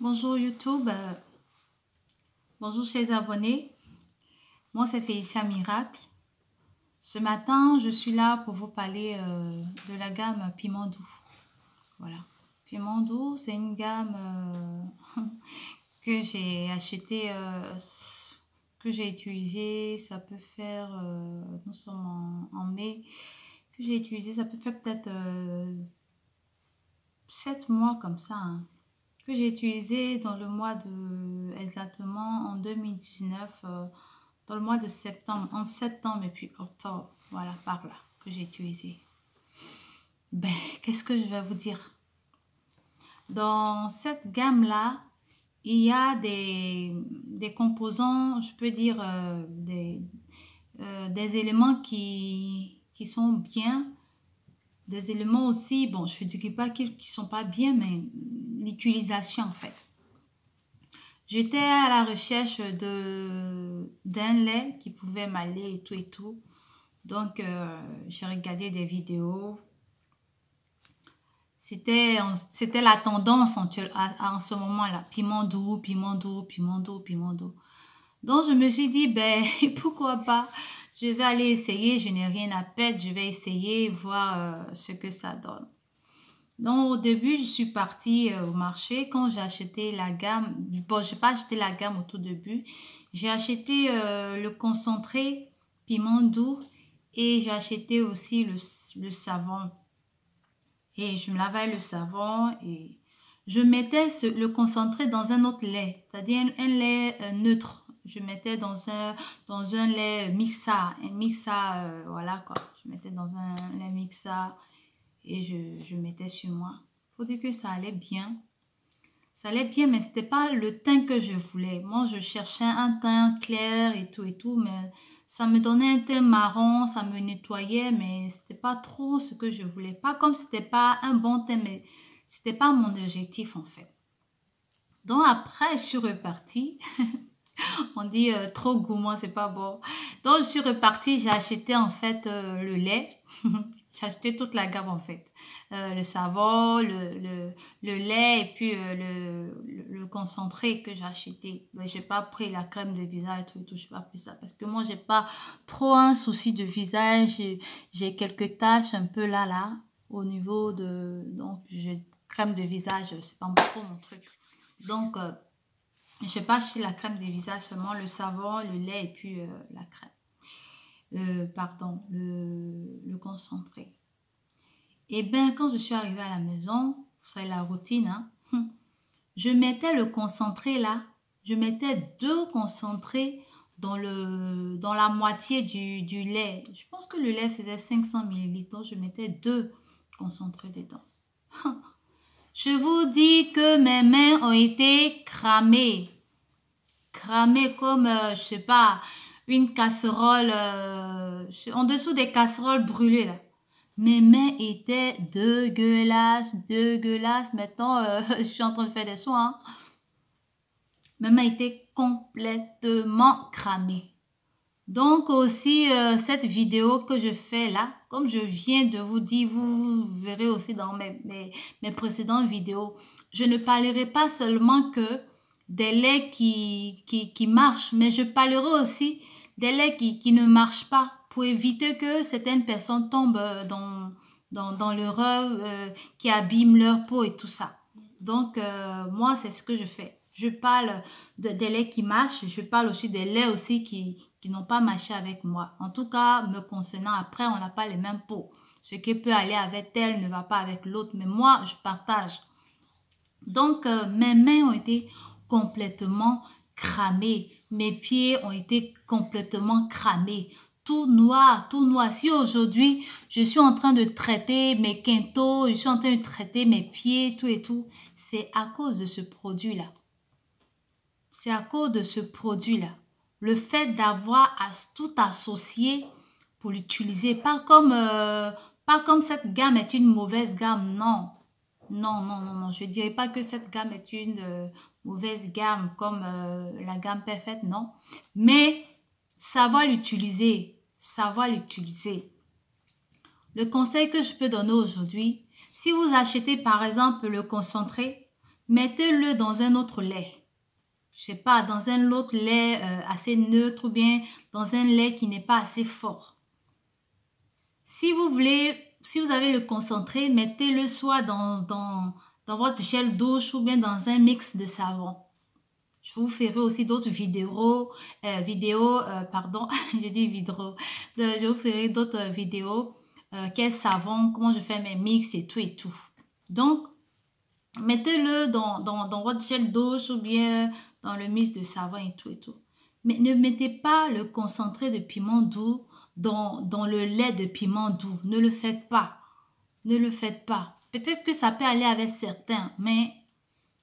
Bonjour YouTube, bonjour chers abonnés, moi c'est Félicia Miracle. Ce matin je suis là pour vous parler de la gamme Piment Doux. Voilà, Piment Doux c'est une gamme que j'ai acheté, que j'ai utilisé, ça peut faire, nous sommes en mai, que j'ai utilisé, ça peut faire peut-être 7 mois comme ça, hein, que j'ai utilisé dans le mois de, exactement en 2019, dans le mois de septembre, en septembre et puis octobre, voilà, par là, que j'ai utilisé. Ben, qu'est-ce que je vais vous dire? Dans cette gamme-là, il y a des composants, je peux dire, des éléments qui sont bien, des éléments aussi, bon, je ne dirais pas qu'ils ne sont pas bien, mais l'utilisation en fait. J'étais à la recherche d'un lait qui pouvait m'aller et tout et tout. Donc, j'ai regardé des vidéos. C'était la tendance en ce moment-là. Piment doux, piment doux, piment doux, piment doux. Donc, je me suis dit, ben, pourquoi pas? Je vais aller essayer. Je n'ai rien à perdre. Je vais essayer, voir ce que ça donne. Donc, au début, je suis partie au marché. Quand j'ai acheté la gamme, bon, je n'ai pas acheté la gamme au tout début. J'ai acheté le concentré piment doux et j'ai acheté aussi le savon. Et je me lavais le savon et je mettais le concentré dans un autre lait, c'est-à-dire un lait neutre. Je mettais dans un lait mixa, un mixa, voilà quoi. Je mettais dans un lait mixa et je mettais sur moi. Faut dire que ça allait bien. Ça allait bien, mais c'était pas le teint que je voulais. Moi, je cherchais un teint clair et tout, mais ça me donnait un teint marron, ça me nettoyait, mais c'était pas trop ce que je voulais. Pas comme c'était pas un bon teint, mais c'était pas mon objectif en fait. Donc après, je suis repartie. On dit trop gourmand, c'est pas bon. Donc je suis repartie, j'ai acheté en fait le lait. J'ai acheté toute la gamme en fait. Le savon, le lait et puis le concentré que j'ai acheté. Mais j'ai pas pris la crème de visage et tout, j'ai pas pris ça. Parce que moi, j'ai pas trop un souci de visage. J'ai quelques taches un peu là, au niveau de... Donc, j'ai crème de visage, c'est pas trop mon truc. Donc, j'ai pas acheté la crème de visage, seulement le savon, le lait et puis la crème. Pardon, le concentré. Et bien, quand je suis arrivée à la maison, vous savez la routine, hein, je mettais le concentré là, je mettais 2 concentrés dans la moitié du lait. Je pense que le lait faisait 500 ml, donc je mettais 2 concentrés dedans. Je vous dis que mes mains ont été cramées. Cramées comme, je sais pas, une casserole, en dessous des casseroles brûlées là. Mes mains étaient dégueulasses, dégueulasses. Maintenant, je suis en train de faire des soins. Hein. Mes mains étaient complètement cramées. Donc aussi, cette vidéo que je fais là, comme je viens de vous dire, vous verrez aussi dans mes précédentes vidéos, je ne parlerai pas seulement que des laits qui marchent, mais je parlerai aussi des laits qui ne marchent pas pour éviter que certaines personnes tombent dans l'erreur qui abîme leur peau et tout ça. Donc, moi, c'est ce que je fais. Je parle des laits qui marchent, je parle aussi des laits aussi qui n'ont pas marché avec moi. En tout cas, me concernant, après, on n'a pas les mêmes peaux. Ce qui peut aller avec tel ne va pas avec l'autre, mais moi, je partage. Donc, mes mains ont été complètement cramées. Mes pieds ont été complètement cramés. Tout noir, tout noir. Si aujourd'hui, je suis en train de traiter mes quintaux, je suis en train de traiter mes pieds, tout et tout, c'est à cause de ce produit-là. C'est à cause de ce produit-là. Le fait d'avoir tout associé pour l'utiliser, pas comme cette gamme est une mauvaise gamme, non. Non, non, non, non. Je ne dirais pas que cette gamme est une mauvaise gamme comme la gamme parfaite, non. Mais savoir l'utiliser, savoir l'utiliser. Le conseil que je peux donner aujourd'hui, si vous achetez par exemple le concentré, mettez-le dans un autre lait. Je sais pas, dans un autre lait assez neutre ou bien dans un lait qui n'est pas assez fort. Si vous voulez, si vous avez le concentré, mettez-le soit dans votre gel douche ou bien dans un mix de savon. Je vous ferai aussi d'autres pardon, je dis vidéos. Je vous ferai d'autres vidéos, quel savon, comment je fais mes mix et tout et tout. Donc, mettez-le dans votre gel douche ou bien dans le mix de savon et tout et tout. Mais ne mettez pas le concentré de piment doux dans le lait de piment doux. Ne le faites pas. Ne le faites pas. Peut-être que ça peut aller avec certains, mais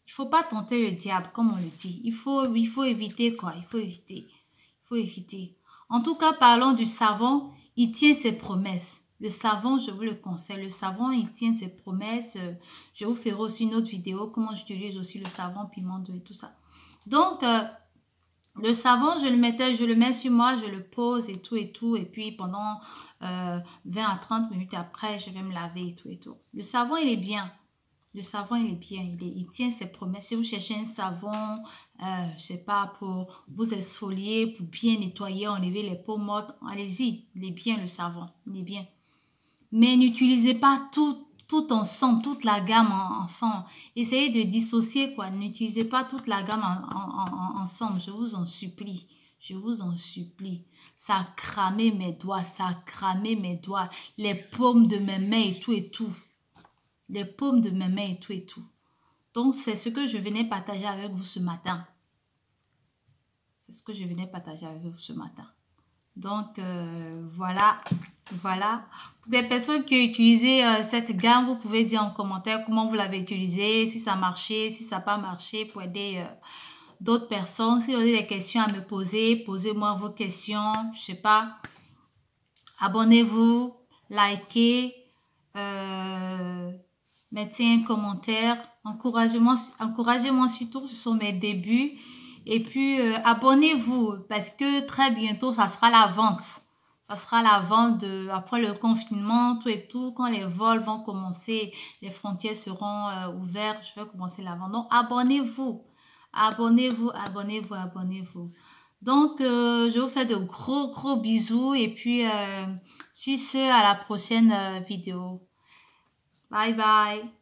il faut pas tenter le diable, comme on le dit. Il faut éviter quoi. Il faut éviter. Il faut éviter. En tout cas, parlons du savon. Il tient ses promesses. Le savon, je vous le conseille. Le savon, il tient ses promesses. Je vous ferai aussi une autre vidéo, comment j'utilise aussi le savon, piment doux et tout ça. Donc, le savon, je le mets sur moi, je le pose et tout et tout. Et puis, pendant 20 à 30 minutes après, je vais me laver et tout et tout. Le savon, il est bien. Le savon, il est bien, il tient ses promesses. Si vous cherchez un savon, je sais pas, pour vous exfolier, pour bien nettoyer, enlever les peaux mortes, allez-y, il est bien le savon, il est bien. Mais n'utilisez pas tout ensemble, toute la gamme ensemble. Essayez de dissocier, quoi. N'utilisez pas toute la gamme ensemble, je vous en supplie. Je vous en supplie. Ça a cramé mes doigts, ça a cramé mes doigts, les paumes de mes mains et tout et tout. Les paumes de mes mains et tout et tout. Donc, c'est ce que je venais partager avec vous ce matin. C'est ce que je venais partager avec vous ce matin. Donc, voilà. Voilà. Pour des personnes qui ont utilisé cette gamme, vous pouvez dire en commentaire comment vous l'avez utilisé, si ça a marché, si ça n'a pas marché, pour aider d'autres personnes. Si vous avez des questions à me poser, posez-moi vos questions. Je sais pas. Abonnez-vous, likez. Mettez un commentaire, encouragez-moi surtout, ce sont mes débuts. Et puis, abonnez-vous parce que très bientôt, ça sera la vente. Ça sera la vente après le confinement, tout et tout. Quand les vols vont commencer, les frontières seront ouvertes, je vais commencer la vente. Donc, abonnez-vous. Abonnez-vous, abonnez-vous, abonnez-vous. Donc, je vous fais de gros bisous. Et puis, sur ce, à la prochaine vidéo. Bye bye.